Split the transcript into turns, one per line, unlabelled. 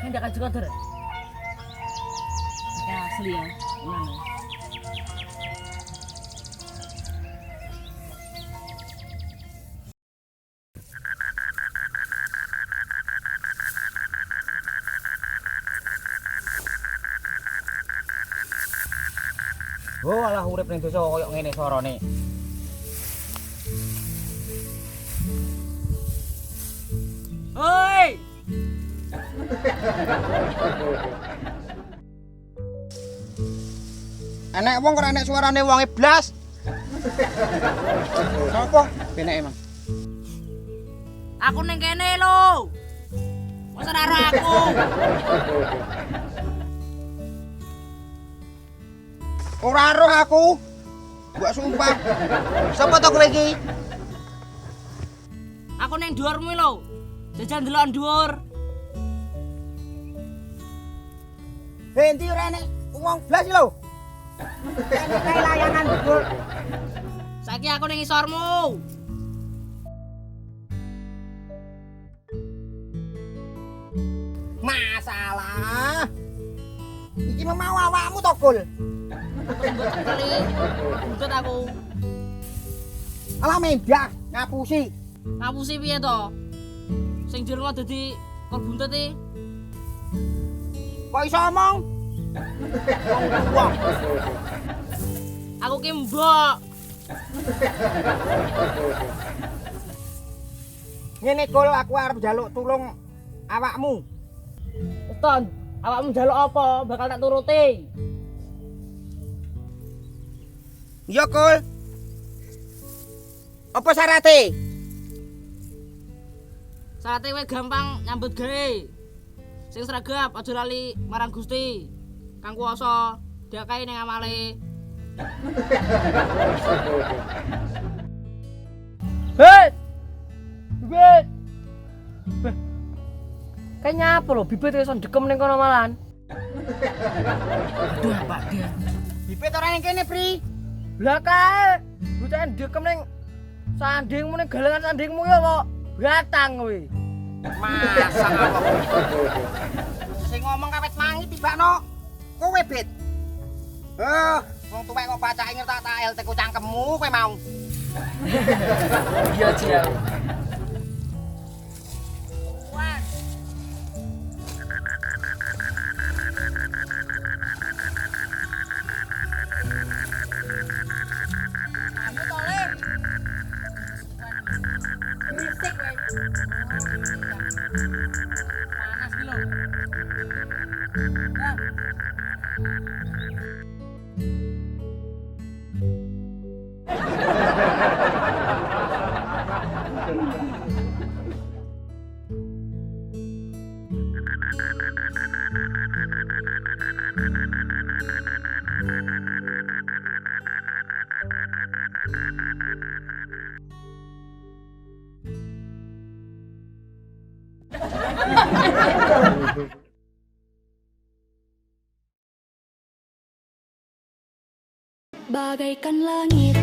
Ndak kaji kotor. Ya asli ya. Mana?
Oh alah urip ning desa koyo ngene sorone.
Hoi.
Enek wong kok enek suarane wong blas. Sopo? Benek emang.
Aku ning kene lho. Masa ora ro aku.
Ora roh aku. Mbok sumpah. Sopo to kowe iki?
Aku ning dhuwurmu lho. Jajan delok dhuwur.
Endi ora enek wong blas iki lho. Enek kae layangan dhuwur.
Saiki aku ning isormu.
Masalah. Iki mau awakmu to, Gul.
Mbok cekeli. Buntut aku.
Alah mendak ngapusi.
Ngapusi piye to? Sing jero dadi kok buntut e.
Kok iso omong? Wong.
Aku ki mbok.
Ngene Gul, aku arep njaluk tulung awakmu.
Ton, awakmu njaluk apa? Bakal tak turuti.
Iya, Gul. Apa syarate?
Sarate kowe gampang nyambut gawe. Sing sregep aja lali marang Gusti. Kang kuwasa diakahi ning amale.
Hei! Bibit! Kayaknya apa lo? Bibit iso ndekem ning kono malan.
Aduh, Pak Dia.
Bibit ora ning kene, Pri.
Lah kae, bocah ndekem ning sandingmu ning galengan sandingmu ya kok batang kowe.
Masa apa? Sing ngomong kawet mangi tibakno kowe, Bit. Wong tuwek kok bacake ngertak-tak teku cangkemmu kowe mau.
Iya, Cia.
Panas ki lho.
Bagaikan langit